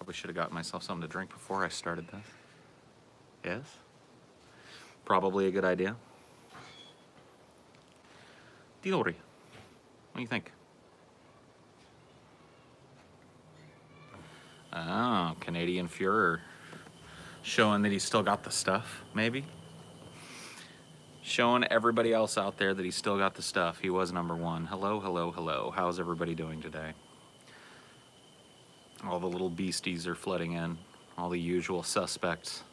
Probably should have gotten myself something to drink before I started this. Yes? Probably a good idea. Diori, what do you think? Oh, Canadian Führer. Showing that he's still got the stuff, maybe? Showing everybody else out there that he's still got the stuff. He was number one. Hello, hello, hello. How's everybody doing today? All the little beasties are flooding in. All the usual suspects.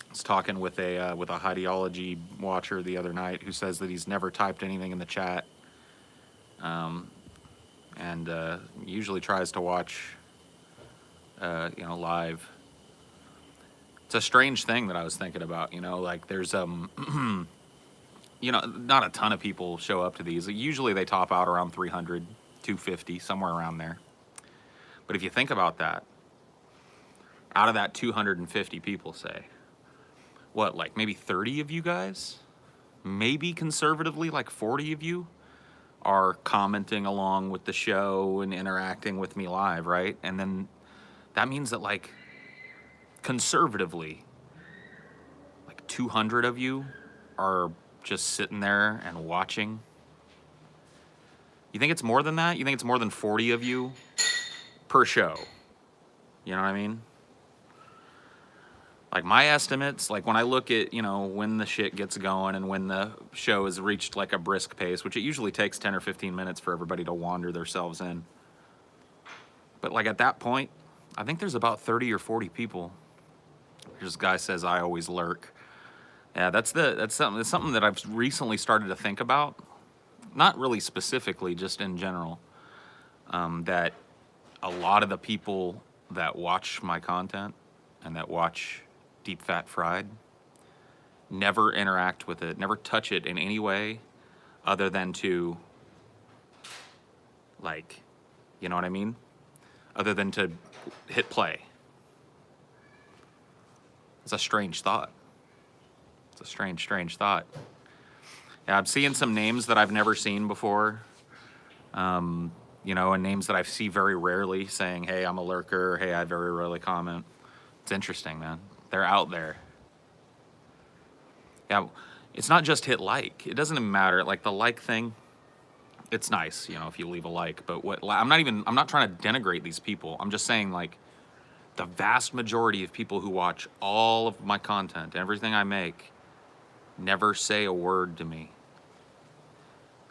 I was talking with a Highdeology watcher the other night who says that he's never typed anything in the chat, and usually tries to watch, live. It's a strange thing that I was thinking about. Like there's not a ton of people show up to these. Usually they top out around 300, 250, somewhere around there. But if you think about that, out of that 250 people, say, what, like maybe 30 of you guys, maybe conservatively like 40 of you are commenting along with the show and interacting with me live, right? And then that means that like conservatively, like 200 of you are just sitting there and watching. You think it's more than that? You think it's more than 40 of you per show? You know what I mean? Like my estimates, like when I look at, when the shit gets going and when the show has reached like a brisk pace, which it usually takes 10 or 15 minutes for everybody to wander themselves in. But like at that point, I think there's about 30 or 40 people. This guy says I always lurk. Yeah, that's something that I've recently started to think about. Not really specifically, just in general. That a lot of the people that watch my content and that watch Deep Fat Fried never interact with it, never touch it in any way other than to, like, you know what I mean? Other than to hit play. It's a strange thought. It's a strange, strange thought. Yeah, I'm seeing some names that I've never seen before. And names that I see very rarely saying, hey, I'm a lurker, hey, I very rarely comment. It's interesting, man. They're out there. Yeah, it's not just hit like. It doesn't even matter. Like the like thing, it's nice, if you leave a like. But I'm not trying to denigrate these people. I'm just saying, like, the vast majority of people who watch all of my content, everything I make, never say a word to me.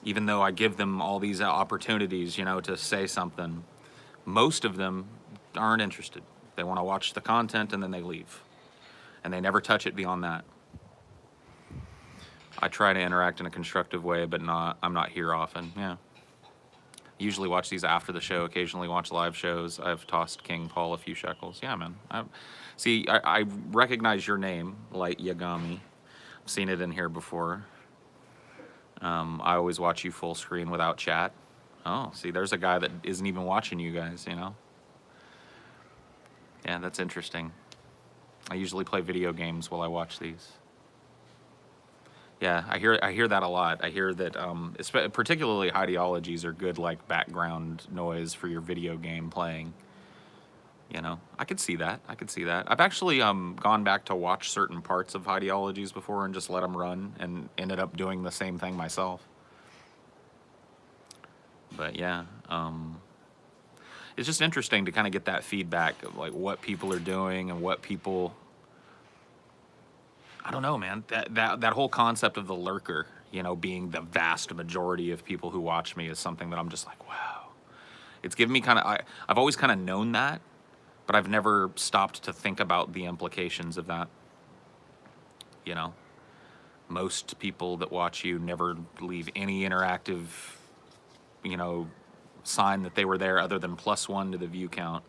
Even though I give them all these opportunities, to say something, most of them aren't interested. They want to watch the content and then they leave. And they never touch it beyond that. I try to interact in a constructive way, but I'm not here often, yeah. Usually watch these after the show, occasionally watch live shows. I've tossed King Paul a few shekels. Yeah, man. I recognize your name, Light Yagami. I've seen it in here before. I always watch you full screen without chat. Oh, see, there's a guy that isn't even watching you guys, Yeah, that's interesting. I usually play video games while I watch these. Yeah, I hear that a lot. I hear that particularly Highdeologies are good like background noise for your video game playing. I could see that. I've actually gone back to watch certain parts of Highdeologies before and just let them run and ended up doing the same thing myself. But yeah, it's just interesting to kind of get that feedback of like what people are doing and what people. I don't know, man. That whole concept of the lurker, being the vast majority of people who watch me is something that I'm just like, wow. It's given me I've always kind of known that, but I've never stopped to think about the implications of that. Most people that watch you never leave any interactive, sign that they were there other than +1 to the view count.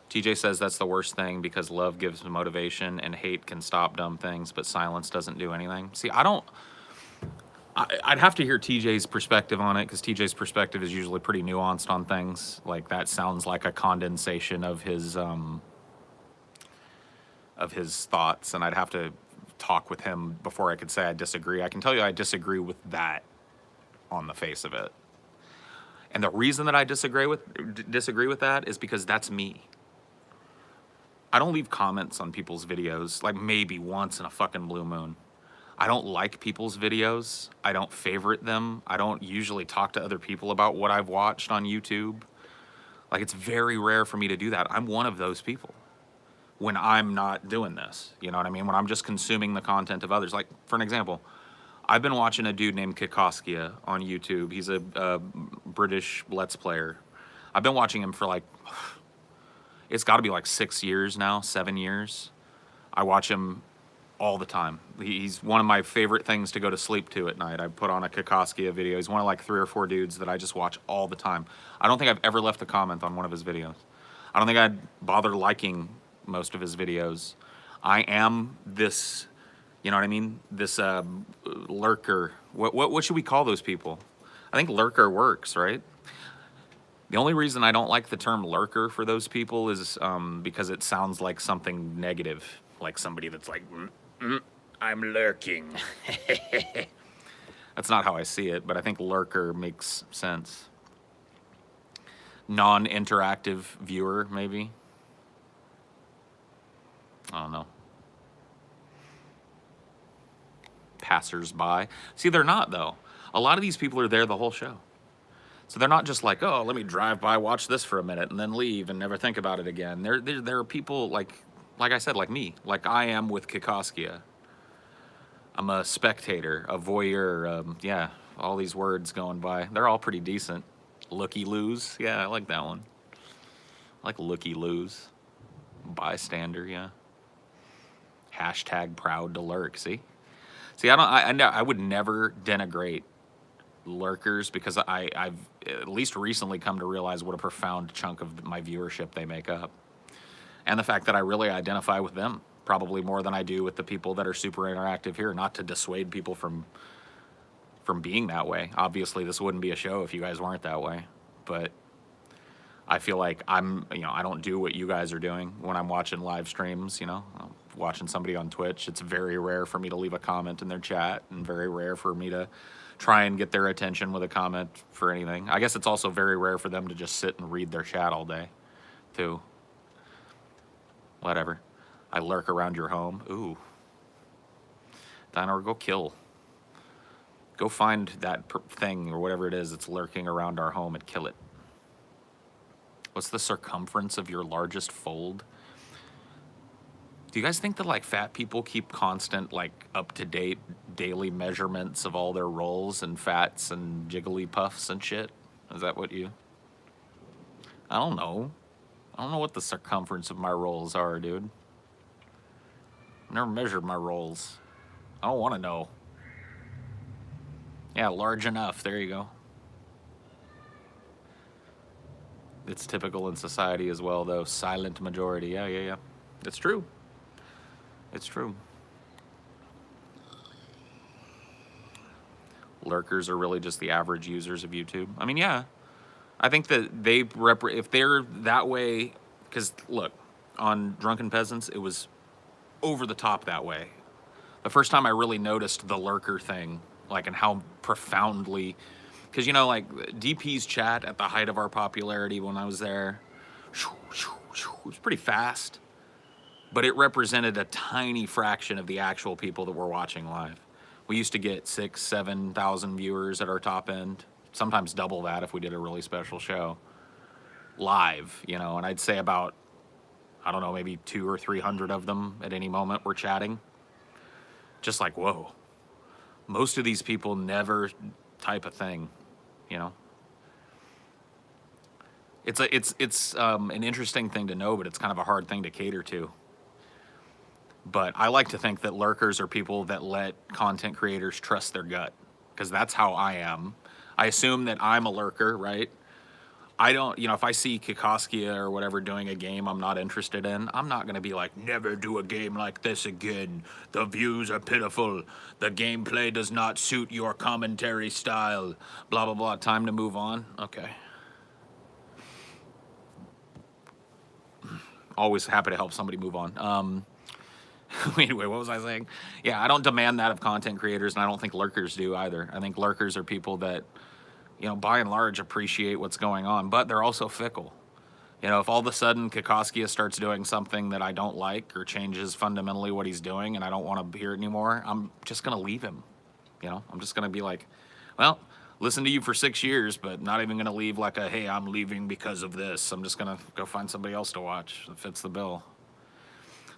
TJ says that's the worst thing because love gives motivation and hate can stop dumb things, but silence doesn't do anything. See, I'd have to hear TJ's perspective on it because TJ's perspective is usually pretty nuanced on things. Like that sounds like a condensation of his thoughts, and I'd have to talk with him before I could say I disagree. I can tell you I disagree with that on the face of it. And the reason that I disagree with that is because that's me. I don't leave comments on people's videos, like maybe once in a fucking blue moon. I don't like people's videos. I don't favorite them. I don't usually talk to other people about what I've watched on YouTube. Like, it's very rare for me to do that. I'm one of those people when I'm not doing this. You know what I mean? When I'm just consuming the content of others. Like, for an example, I've been watching a dude named Kikoskia on YouTube. He's a British Let's Player. I've been watching him for like, it's got to be like 6 years now, 7 years. I watch him all the time. He's one of my favorite things to go to sleep to at night. I put on a Kikoskia video. He's one of like 3 or 4 dudes that I just watch all the time. I don't think I've ever left a comment on one of his videos. I don't think I'd bother liking most of his videos. I am this, you know what I mean? This lurker. What should we call those people? I think lurker works, right? The only reason I don't like the term lurker for those people is because it sounds like something negative, like somebody that's like, I'm lurking. That's not how I see it, but I think lurker makes sense. Non-interactive viewer, maybe. I don't know. Passers-by. See, they're not, though. A lot of these people are there the whole show. So they're not just like, oh, let me drive by, watch this for a minute, and then leave and never think about it again. There are people like I said, like me, like I am with Kikoskia. I'm a spectator, a voyeur, yeah, all these words going by. They're all pretty decent. Looky-loos, yeah, I like that one. I like looky-loos. Bystander, yeah. Hashtag proud to lurk, see? See, I would never denigrate lurkers because I've at least recently come to realize what a profound chunk of my viewership they make up. And the fact that I really identify with them probably more than I do with the people that are super interactive here, not to dissuade people from being that way. Obviously, this wouldn't be a show if you guys weren't that way, but I feel like I don't do what you guys are doing when I'm watching live streams, I'm watching somebody on Twitch. It's very rare for me to leave a comment in their chat and very rare for me to try and get their attention with a comment for anything. I guess it's also very rare for them to just sit and read their chat all day, too. Whatever. I lurk around your home. Ooh. Dino, go kill. Go find that thing or whatever it is that's lurking around our home and kill it. What's the circumference of your largest fold? Do you guys think that like fat people keep constant, like up-to-date daily measurements of all their rolls and fats and jiggly puffs and shit? Is that what you... I don't know. I don't know what the circumference of my rolls are, dude. I've never measured my rolls. I don't want to know. Yeah, large enough. There you go. It's typical in society as well, though. Silent majority. Yeah. It's true. It's true. Lurkers are really just the average users of YouTube. I mean, yeah. I think that if they're that way, because look, on Drunken Peasants, it was over the top that way. The first time I really noticed the lurker thing, like, and how profoundly, because, like, DP's chat at the height of our popularity when I was there, it was pretty fast, but it represented a tiny fraction of the actual people that were watching live. We used to get 6,000, 7,000 viewers at our top end, sometimes double that if we did a really special show live, and I'd say about, I don't know, maybe 200 or 300 of them at any moment were chatting. Just like, whoa. Most of these people never type a thing, It's an interesting thing to know, but it's kind of a hard thing to cater to. But I like to think that lurkers are people that let content creators trust their gut, because that's how I am. I assume that I'm a lurker, right? I don't, if I see Kikoskia or whatever doing a game I'm not interested in, I'm not going to be like, never do a game like this again. The views are pitiful. The gameplay does not suit your commentary style. Blah, blah, blah. Time to move on. Okay. Always happy to help somebody move on. Anyway, what was I saying? Yeah, I don't demand that of content creators, and I don't think lurkers do either. I think lurkers are people that you know, by and large appreciate what's going on, but they're also fickle. You know, if all of a sudden Kokoschia starts doing something that I don't like or changes fundamentally what he's doing and I don't want to hear it anymore, I'm just going to leave him. You know, I'm just going to be like, well, listen to you for 6 years, but not even going to leave like a, hey, I'm leaving because of this. I'm just going to go find somebody else to watch that fits the bill.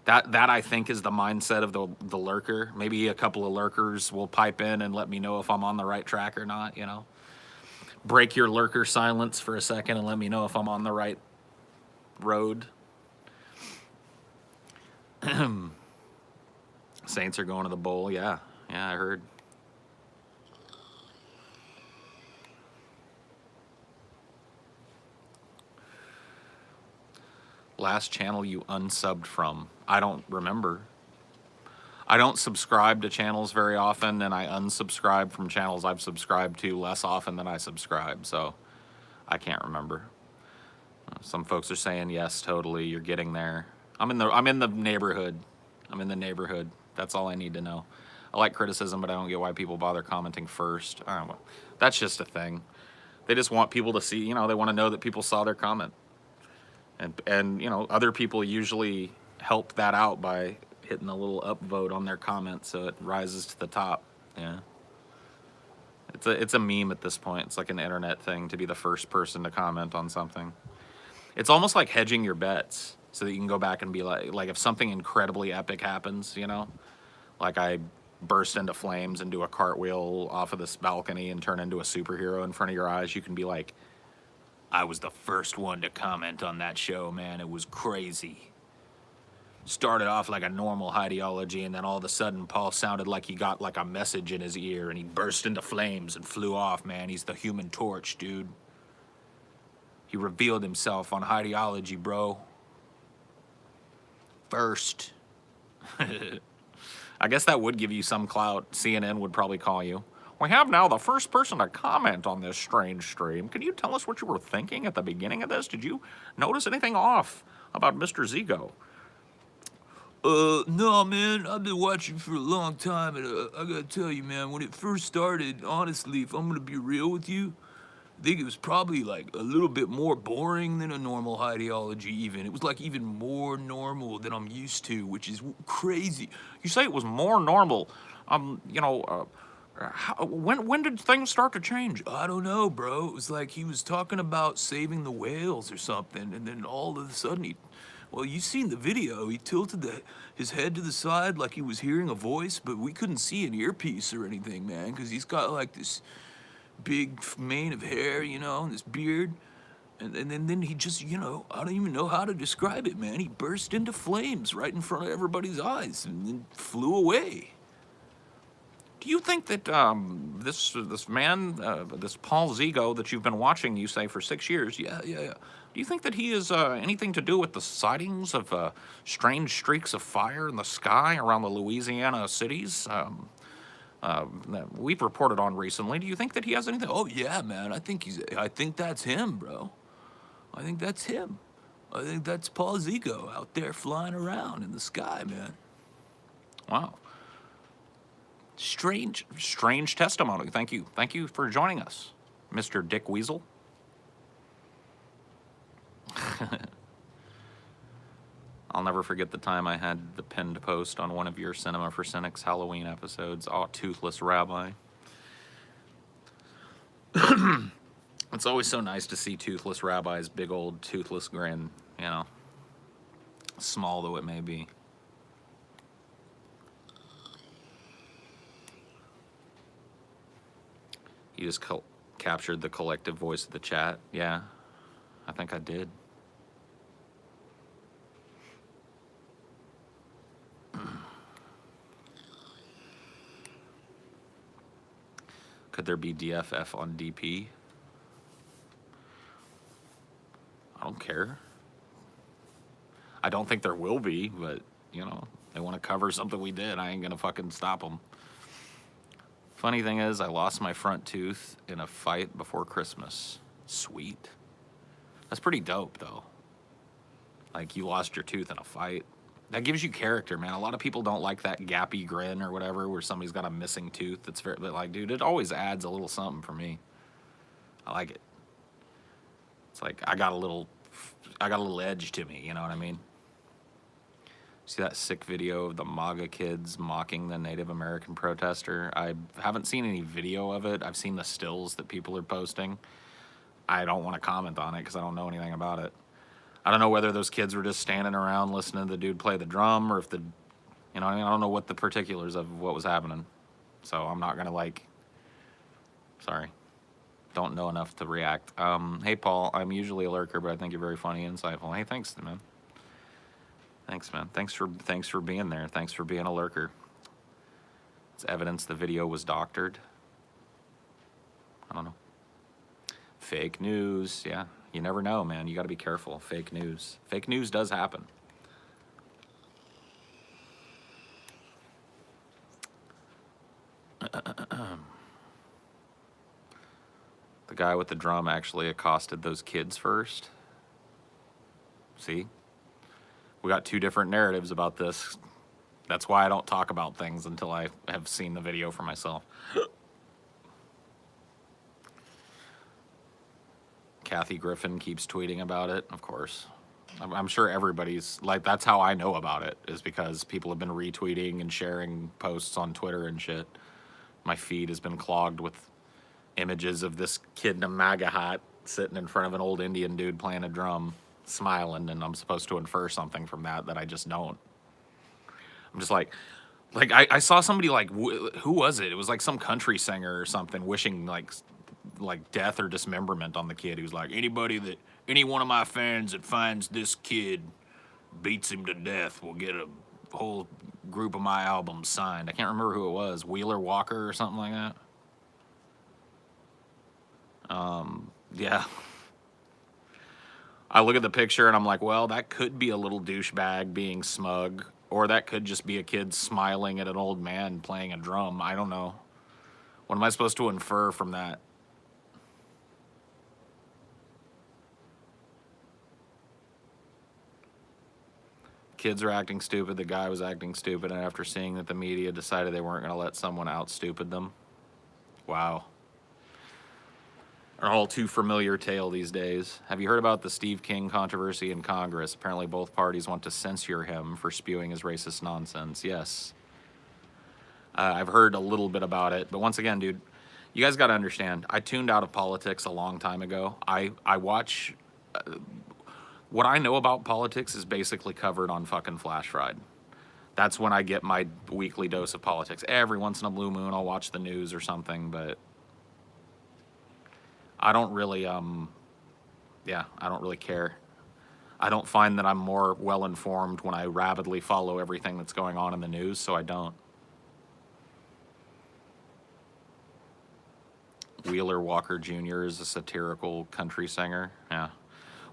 That I think is the mindset of the lurker. Maybe a couple of lurkers will pipe in and let me know if I'm on the right track or not, you know. Break your lurker silence for a second and let me know if I'm on the right road. Saints are going to the bowl. Yeah, I heard. Last channel you unsubbed from? I don't remember. I don't subscribe to channels very often, and I unsubscribe from channels I've subscribed to less often than I subscribe, so I can't remember. Some folks are saying yes, totally. You're getting there. I'm in the neighborhood. I'm in the neighborhood. That's all I need to know. I like criticism, but I don't get why people bother commenting first. I don't know. That's just a thing. They just want people to see. You know, they want to know that people saw their comment. And you know, other people usually help that out by hitting a little upvote on their comment so it rises to the top. Yeah. It's a meme at this point. It's like an internet thing to be the first person to comment on something. It's almost like hedging your bets so that you can go back and be like if something incredibly epic happens, you know, like I burst into flames and do a cartwheel off of this balcony and turn into a superhero in front of your eyes, you can be like, I was the first one to comment on that show, man. It was crazy. Started off like a normal Highdeology, and then all of a sudden Paul sounded like he got like a message in his ear, and he burst into flames and flew off, man. He's the Human Torch, dude. He revealed himself on Highdeology, bro. First. I guess that would give you some clout. CNN would probably call you. We have now the first person to comment on this strange stream. Can you tell us what you were thinking at the beginning of this? Did you notice anything off about Mr. Zigo? No, man. I've been watching for a long time, and I gotta tell you, man, when it first started, honestly, if I'm gonna be real with you, I think it was probably like a little bit more boring than a normal Highdeology even. It was like even more normal than I'm used to, which is crazy. You say it was more normal. You know, when did things start to change? I don't know, bro. It was like he was talking about saving the whales or something, and then all of a sudden well, you seen the video. He tilted his head to the side like he was hearing a voice, but we couldn't see an earpiece or anything, man, because he's got like this big mane of hair, you know, and this beard. And then he just, you know, I don't even know how to describe it, man. He burst into flames right in front of everybody's eyes and then flew away. Do you think that this man, this Paul Zigo that you've been watching, you say, for 6 years, yeah. Do you think that he has anything to do with the sightings of strange streaks of fire in the sky around the Louisiana cities? That we've reported on recently. Do you think that he has anything? Oh yeah, man. I think that's him, bro. I think that's him. I think that's Paul Zigo out there flying around in the sky, man. Wow. Strange testimony. Thank you for joining us, Mr. Dick Weasel. I'll never forget the time I had the pinned post on one of your Cinema for Cynics Halloween episodes. Oh, Toothless Rabbi. It's always so nice to see Toothless Rabbi's big old toothless grin, you know, small though it may be. You just captured the collective voice of the chat. Yeah, I think I did. Could there be DFF on DP? I don't care. I don't think there will be, but, you know, they want to cover something we did. I ain't going to fucking stop them. Funny thing is, I lost my front tooth in a fight before Christmas. Sweet. That's pretty dope, though. Like, you lost your tooth in a fight. That gives you character, man. A lot of people don't like that gappy grin or whatever, where somebody's got a missing tooth. That's very, but like, dude, it always adds a little something for me. I like it. It's like I got a little edge to me, you know what I mean? See that sick video of the MAGA kids mocking the Native American protester? I haven't seen any video of it. I've seen the stills that people are posting. I don't want to comment on it because I don't know anything about it. I don't know whether those kids were just standing around listening to the dude play the drum, or if the, you know what I mean? I don't know what the particulars of what was happening. So I'm not going to like, sorry. Don't know enough to react. Hey, Paul, I'm usually a lurker, but I think you're very funny and insightful. Hey, thanks, man. Thanks, man. Thanks for being there. Thanks for being a lurker. It's evidence the video was doctored. I don't know. Fake news. Yeah, you never know, man. You got to be careful. Fake news. Fake news does happen. The guy with the drum actually accosted those kids first. See? We got two different narratives about this. That's why I don't talk about things until I have seen the video for myself. Kathy Griffin keeps tweeting about it, of course. I'm sure everybody's, like, that's how I know about it, is because people have been retweeting and sharing posts on Twitter and shit. My feed has been clogged with images of this kid in a MAGA hat sitting in front of an old Indian dude playing a drum, smiling, and I'm supposed to infer something from that I just don't. I'm just like I saw somebody like, who was it? It was like some country singer or something wishing like death or dismemberment on the kid. He was like, any one of my fans that finds this kid beats him to death will get a whole group of my albums signed. I can't remember who it was, Wheeler Walker or something like that. Yeah. I look at the picture and I'm like, well, that could be a little douchebag being smug, or that could just be a kid smiling at an old man playing a drum. I don't know. What am I supposed to infer from that? Kids are acting stupid. The guy was acting stupid, and after seeing that the media decided they weren't going to let someone out stupid them. Wow. An all too familiar tale these days. Have you heard about the Steve King controversy in Congress? Apparently both parties want to censure him for spewing his racist nonsense. Yes. I've heard a little bit about it, but once again, dude, you guys got to understand, I tuned out of politics a long time ago. I watch... what I know about politics is basically covered on fucking Flash Fried. That's when I get my weekly dose of politics. Every once in a blue moon, I'll watch the news or something, but I don't really, I don't really care. I don't find that I'm more well-informed when I rapidly follow everything that's going on in the news, so I don't. Wheeler Walker Jr. is a satirical country singer. Yeah.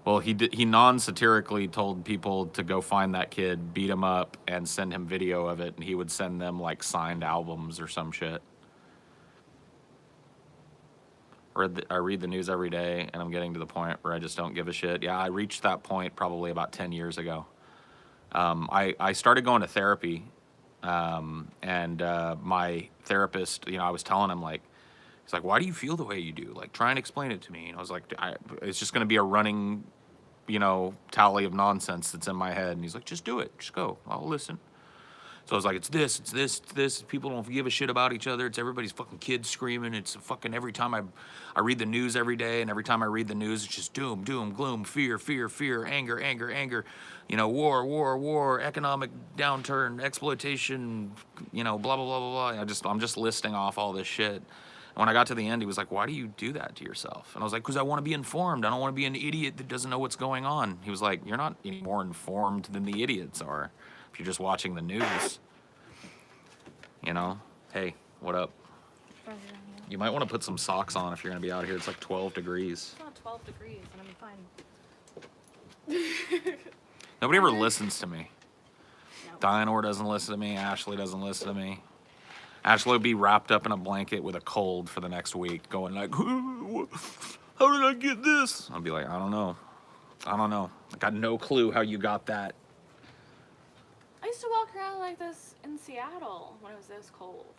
Well, he non-satirically told people to go find that kid, beat him up, and send him video of it, and he would send them, like, signed albums or some shit. I read the news every day, and I'm getting to the point where I just don't give a shit. Yeah, I reached that point probably about 10 years ago. I started going to therapy, and my therapist, I was telling him, like, he's like, why do you feel the way you do? Like, try and explain it to me. And I was like, it's just going to be a running, tally of nonsense that's in my head. And he's like, just do it. Just go. I'll listen. So I was like, it's this, it's this, it's this. People don't give a shit about each other. It's everybody's fucking kids screaming. It's fucking every time I read the news every day, and every time I read the news, it's just doom, doom, gloom, fear, fear, fear, anger, anger, anger. War, war, war, economic downturn, exploitation, blah, blah, blah, blah, blah. I'm just listing off all this shit. And when I got to the end, he was like, why do you do that to yourself? And I was like, because I want to be informed. I don't want to be an idiot that doesn't know what's going on. He was like, you're not any more informed than the idiots are. If you're just watching the news, hey, what up? You might want to put some socks on if you're going to be out here. It's like 12 degrees. It's not 12 degrees, and I'm fine. Nobody ever listens to me. No. Dianor doesn't listen to me. Ashley doesn't listen to me. Ashley would be wrapped up in a blanket with a cold for the next week, going like, how did I get this? I'd be like, I don't know. I got no clue how you got that. I used to walk around like this in Seattle when it was this cold.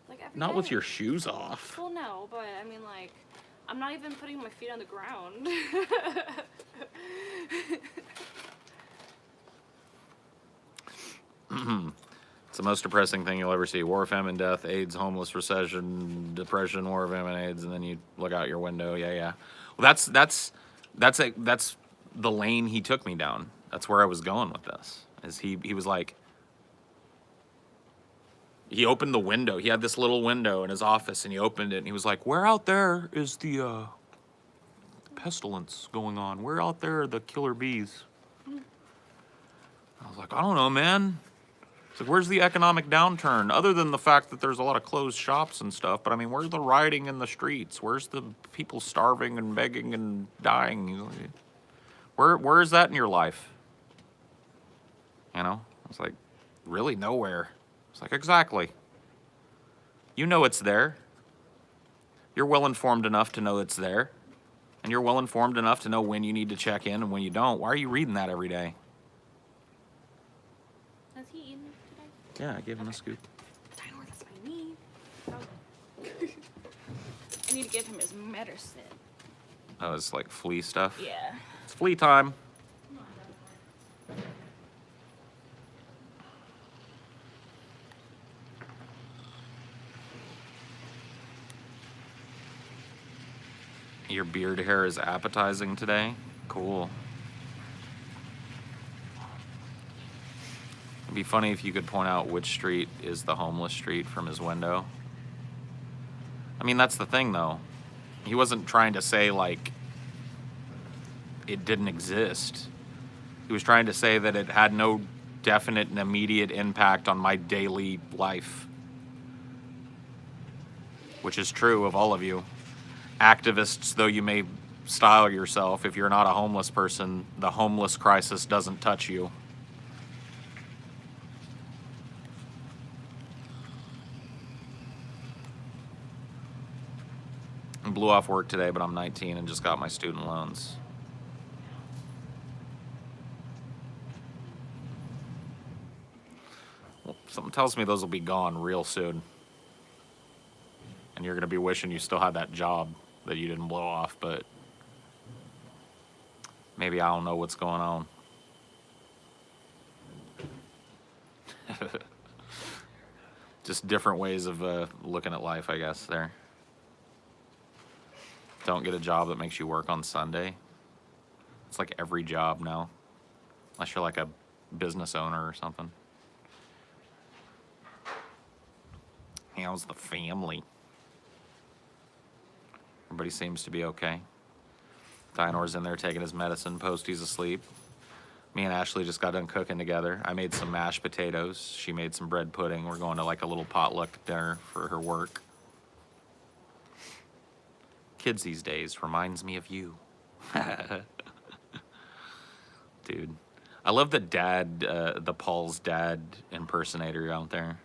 Like every Not day. with your shoes off. Well, no, but I mean, like, I'm not even putting my feet on the ground. It's the most depressing thing you'll ever see. War, famine, death, AIDS, homeless, recession, depression, war, famine, AIDS, and then you look out your window. Yeah. Well, that's the lane he took me down. That's where I was going with this. Is he was like, he opened the window. He had this little window in his office, and he opened it, and he was like, "Where out there is the pestilence going on? Where out there are the killer bees?" I was like, "I don't know, man." It's like, where's the economic downturn? Other than the fact that there's a lot of closed shops and stuff, but I mean, where's the rioting in the streets? Where's the people starving and begging and dying? Where is that in your life? You know? I was like, really nowhere. It's like, exactly. You know it's there. You're well informed enough to know it's there. And you're well informed enough to know when you need to check in and when you don't. Why are you reading that every day? Has he eaten today? Yeah, I gave him a scoop. Dino, that's what I need. Oh. I need to give him his medicine. Oh, it's like flea stuff? Yeah. It's flea time. Your beard hair is appetizing today? Cool. It'd be funny if you could point out which street is the homeless street from his window. I mean, that's the thing, though. He wasn't trying to say, like, it didn't exist. He was trying to say that it had no definite and immediate impact on my daily life. Which is true of all of you. Activists, though you may style yourself, if you're not a homeless person, the homeless crisis doesn't touch you. I blew off work today, but I'm 19 and just got my student loans. Well, something tells me those will be gone real soon. And you're going to be wishing you still had that job that you didn't blow off, but maybe I don't know what's going on. Just different ways of looking at life, I guess, there. Don't get a job that makes you work on Sunday. It's like every job now, unless you're like a business owner or something. How's the family? Everybody seems to be okay. Dinor's in there taking his medicine. Posty's asleep. Me and Ashley just got done cooking together. I made some mashed potatoes. She made some bread pudding. We're going to like a little potluck dinner for her work. Kids these days reminds me of you. Dude. I love the dad, the Paul's dad impersonator out there.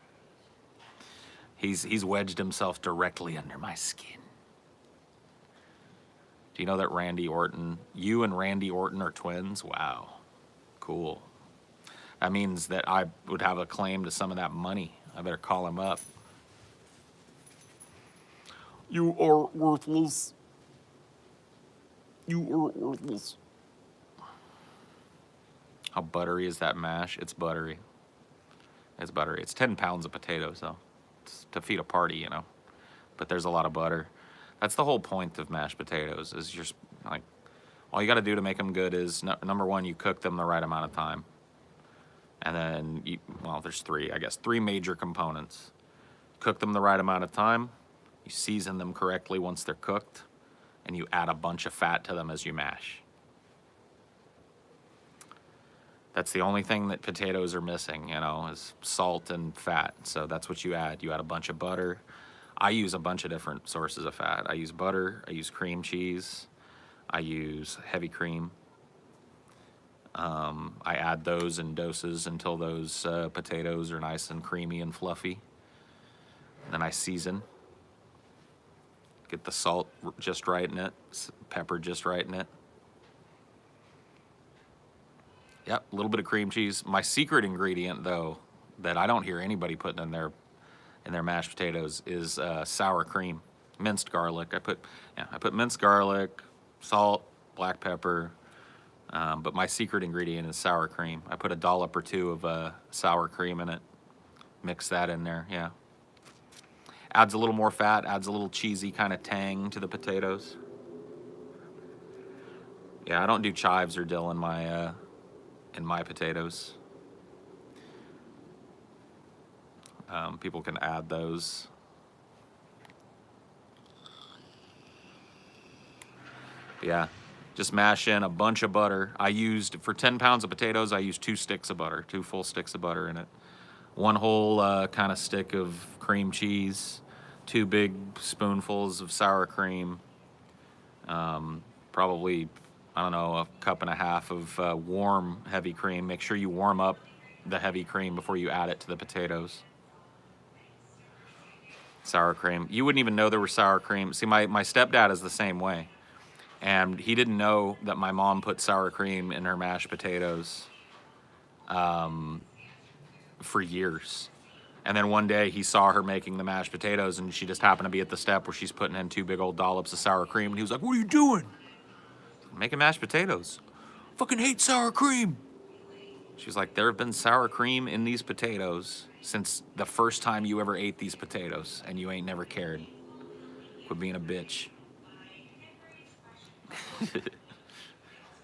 He's wedged himself directly under my skin. Do you know that Randy Orton, you and Randy Orton are twins? Wow. Cool. That means that I would have a claim to some of that money. I better call him up. You are worthless. You are worthless. How buttery is that mash? It's buttery. It's buttery. It's 10 pounds of potatoes, though. It's to feed a party, you know. But there's a lot of butter. That's the whole point of mashed potatoes, is you're like, all you got to do to make them good is, number one, you cook them the right amount of time. And then, well, there's three major components. Cook them the right amount of time, you season them correctly once they're cooked, and you add a bunch of fat to them as you mash. That's the only thing that potatoes are missing, you know, is salt and fat. So that's what you add. You add a bunch of butter. I use a bunch of different sources of fat. I use butter, I use cream cheese, I use heavy cream. I add those in doses until those potatoes are nice and creamy and fluffy. Then I season. Get the salt just right in it, pepper just right in it. Yep, a little bit of cream cheese. My secret ingredient, though, that I don't hear anybody putting in their mashed potatoes is sour cream. minced garlic. I put minced garlic, salt, black pepper. But my secret ingredient is sour cream. I put a dollop or two of sour cream in it. Mix that in there, yeah. Adds a little more fat, adds a little cheesy kind of tang to the potatoes. Yeah, I don't do chives or dill in my potatoes. People can add those. Yeah, just mash in a bunch of butter. For 10 pounds of potatoes, I used 2 sticks of butter, 2 full sticks of butter in it. 1 whole kind of stick of cream cheese, 2 big spoonfuls of sour cream, probably, I don't know, 1.5 cups of warm heavy cream. Make sure you warm up the heavy cream before you add it to the potatoes. Sour cream. You wouldn't even know there was sour cream. See, my stepdad is the same way. And he didn't know that my mom put sour cream in her mashed potatoes for years. And then one day he saw her making the mashed potatoes, and she just happened to be at the step where she's putting in 2 big old dollops of sour cream. And he was like, "What are you doing?" "Making mashed potatoes." "Fucking hate sour cream." She's like, "There have been sour cream in these potatoes since the first time you ever ate these potatoes, and you ain't never cared. Quit being a bitch."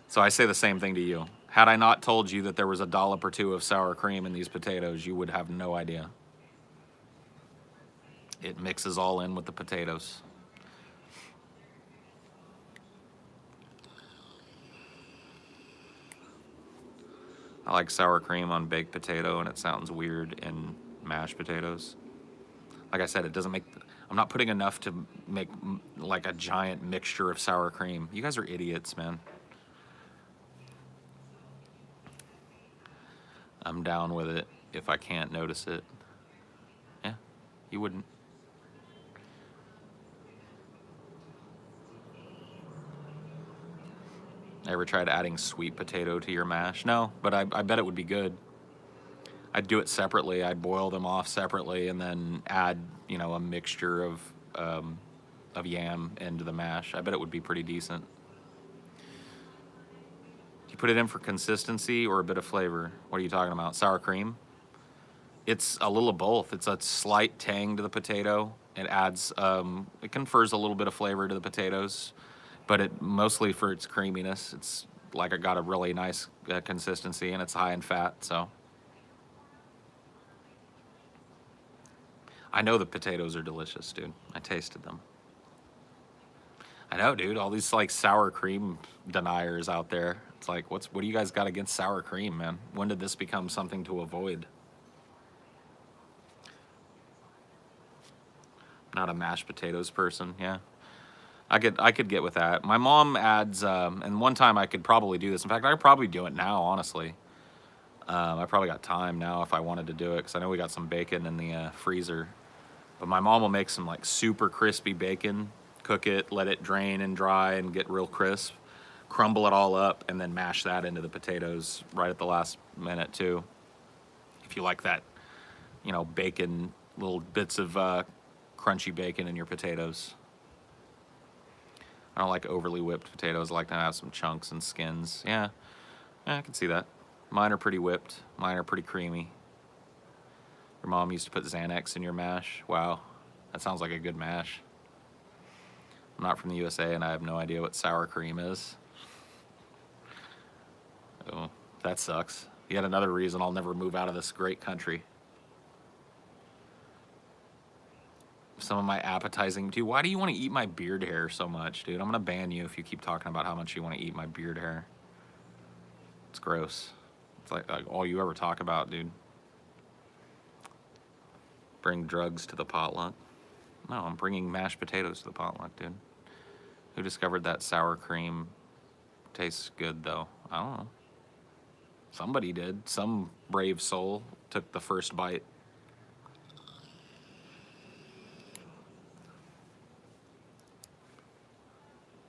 So I say the same thing to you. Had I not told you that there was a dollop or 2 of sour cream in these potatoes, you would have no idea. It mixes all in with the potatoes. I like sour cream on baked potato, and it sounds weird in mashed potatoes. Like I said, it doesn't make... I'm not putting enough to make like a giant mixture of sour cream. You guys are idiots, man. I'm down with it if I can't notice it. Yeah, you wouldn't. Ever tried adding sweet potato to your mash? No, but I bet it would be good. I'd do it separately. I'd boil them off separately and then add, a mixture of yam into the mash. I bet it would be pretty decent. Do you put it in for consistency or a bit of flavor? What are you talking about? Sour cream? It's a little of both. It's a slight tang to the potato. It adds, it confers a little bit of flavor to the potatoes, but it mostly for its creaminess. It's like it got a really nice consistency, and it's high in fat, so. I know the potatoes are delicious, dude. I tasted them. I know, dude. All these like sour cream deniers out there. It's like, what do you guys got against sour cream, man? When did this become something to avoid? Not a mashed potatoes person, yeah. I could get with that. My mom adds, and one time I could probably do this. In fact, I could probably do it now, honestly. I probably got time now if I wanted to do it, because I know we got some bacon in the freezer. But my mom will make some like super crispy bacon, cook it, let it drain and dry and get real crisp, crumble it all up, and then mash that into the potatoes right at the last minute too. If you like that, bacon, little bits of crunchy bacon in your potatoes. I don't like overly whipped potatoes. I like to have some chunks and skins. Yeah, I can see that. Mine are pretty whipped. Mine are pretty creamy. Your mom used to put Xanax in your mash. Wow, that sounds like a good mash. I'm not from the USA, and I have no idea what sour cream is. Oh, that sucks. Yet another reason I'll never move out of this great country. Some of my appetizing, dude, why do you want to eat my beard hair so much, dude? I'm going to ban you if you keep talking about how much you want to eat my beard hair. It's gross. It's like all you ever talk about, dude. Bring drugs to the potluck. No, I'm bringing mashed potatoes to the potluck, dude. Who discovered that sour cream tastes good, though? I don't know. Somebody did. Some brave soul took the first bite.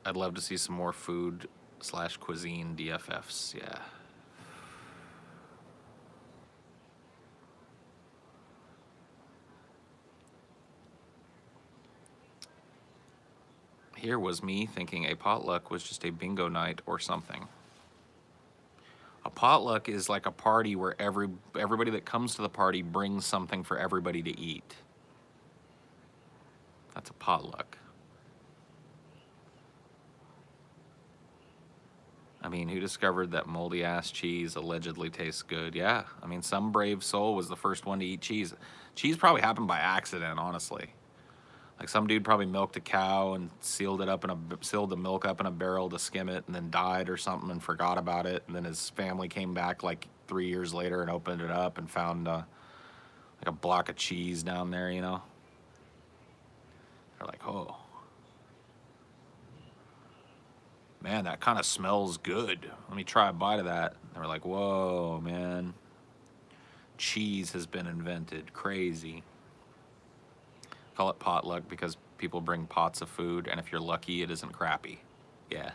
I'd love to see some more food/cuisine DFFs, yeah. Here was me thinking a potluck was just a bingo night or something. A potluck is like a party where everybody that comes to the party brings something for everybody to eat. That's a potluck. I mean, who discovered that moldy ass cheese allegedly tastes good? Yeah, I mean, some brave soul was the first one to eat cheese. Cheese probably happened by accident, honestly. Like some dude probably milked a cow and sealed the milk up in a barrel to skim it, and then died or something and forgot about it. And then his family came back like 3 years later and opened it up and found like a block of cheese down there. You know, they're like, oh man, that kind of smells good. Let me try a bite of that. They were like, whoa, man, cheese has been invented. Crazy. Call it potluck because people bring pots of food, and if you're lucky, it isn't crappy. Yeah.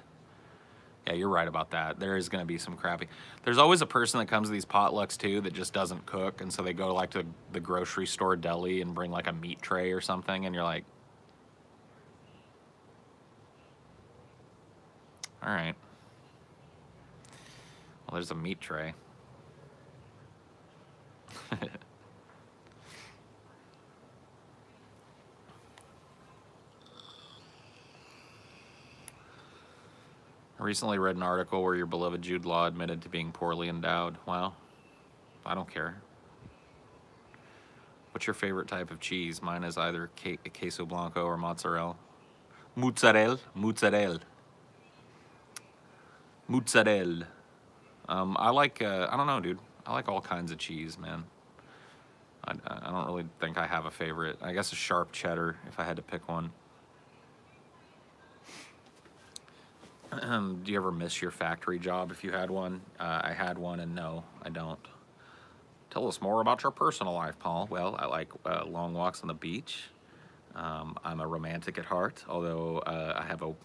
Yeah, you're right about that. There is going to be some crappy. There's always a person that comes to these potlucks, too, that just doesn't cook, and so they go, like, to the grocery store deli and bring, like, a meat tray or something, and you're like, all right. Well, there's a meat tray. I recently read an article where your beloved Jude Law admitted to being poorly endowed. Well, I don't care. What's your favorite type of cheese? Mine is either queso blanco or mozzarella. Mozzarella. Mozzarella. Mozzarella. I like, I don't know, dude. I like all kinds of cheese, man. I don't really think I have a favorite. I guess a sharp cheddar, if I had to pick one. Do you ever miss your factory job if you had one? I had one, and no, I don't. Tell us more about your personal life, Paul. Well, I like long walks on the beach. I'm a romantic at heart, although I'm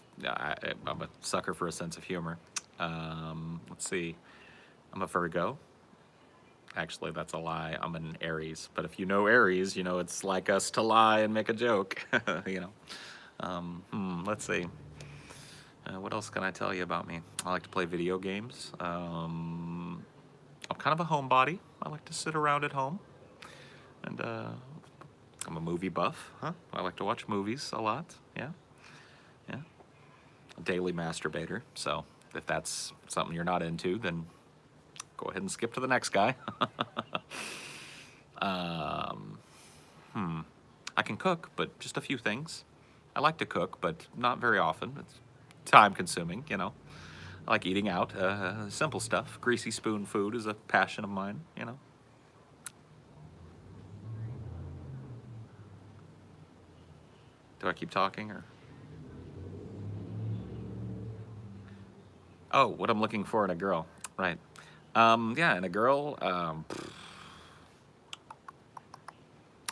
a sucker for a sense of humor. Let's see. I'm a Virgo. Actually, that's a lie. I'm an Aries. But if you know Aries, you know it's like us to lie and make a joke. You know. Let's see. What else can I tell you about me? I like to play video games. I'm kind of a homebody. I like to sit around at home. And I'm a movie buff. Huh? I like to watch movies a lot. Yeah. Yeah. A daily masturbator. So if that's something you're not into, then go ahead and skip to the next guy. I can cook, but just a few things. I like to cook, but not very often. It's time consuming, you know. I like eating out, simple stuff. Greasy spoon food is a passion of mine, you know. Do I keep talking or? Oh, what I'm looking for in a girl, right? Yeah, in a girl,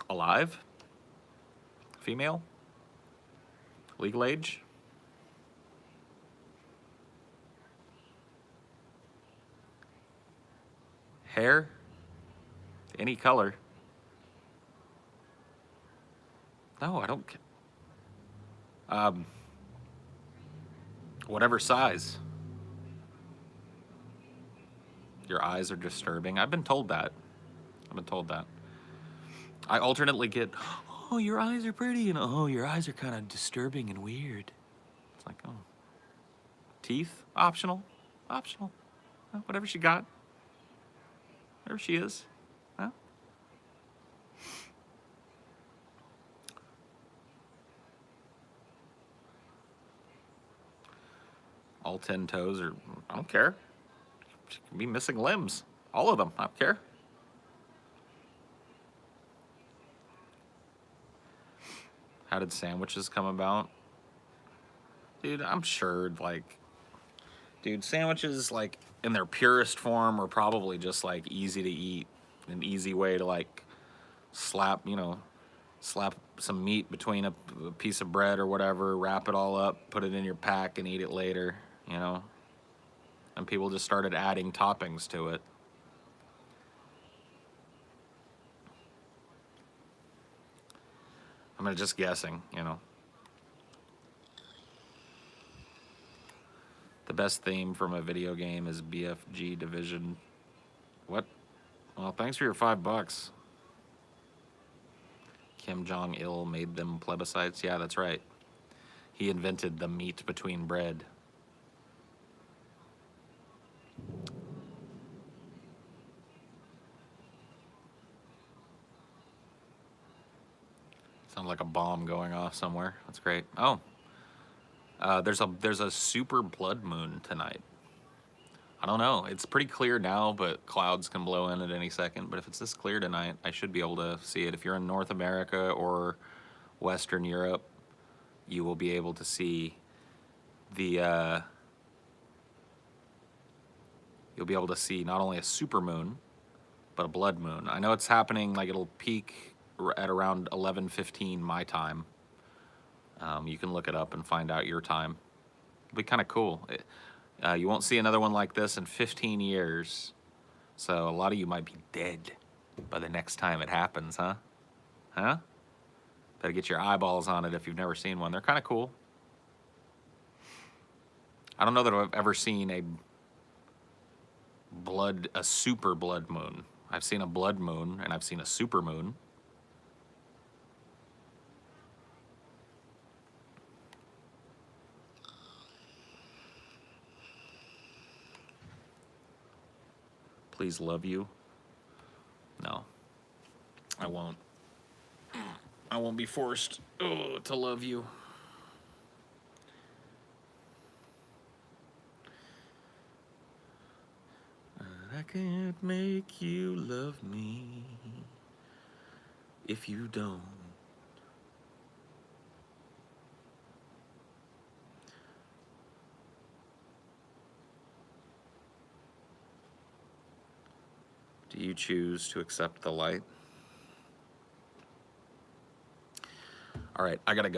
alive, female, legal age. Hair, any color. No, I don't. Whatever size. Your eyes are disturbing. I've been told that. I've been told that. I alternately get, oh, your eyes are pretty, and oh, your eyes are kind of disturbing and weird. It's like, oh. Teeth, optional. Optional. Whatever she got. Whatever she is. Huh? All 10 toes, or I don't care. She can be missing limbs. All of them. I don't care. How did sandwiches come about? Dude, I'm sure, like, dude, sandwiches, like, in their purest form are probably just, like, easy to eat. An easy way to, like, slap some meat between a piece of bread or whatever, wrap it all up, put it in your pack, and eat it later, you know? And people just started adding toppings to it. I'm just guessing, you know. The best theme from a video game is BFG Division. What? Well, thanks for your $5. Kim Jong-il made them plebiscites. Yeah, that's right. He invented the meat between bread. Sounds like a bomb going off somewhere. That's great. Oh, there's a super blood moon tonight. I don't know. It's pretty clear now, but clouds can blow in at any second. But if it's this clear tonight, I should be able to see it. If you're in North America or Western Europe, you will be able to see the. You'll be able to see not only a super moon, but a blood moon. I know it's happening. Like it'll peak at around 11:15 my time. You can look it up and find out your time. It'll be kind of cool. You won't see another one like this in 15 years. So a lot of you might be dead by the next time it happens, huh? Huh? Better get your eyeballs on it if you've never seen one. They're kind of cool. I don't know that I've ever seen a super blood moon. I've seen a blood moon and I've seen a super moon. Please love you. No, I won't. I won't be forced to love you. I can't make you love me if you don't. Do you choose to accept the light? All right, I gotta go.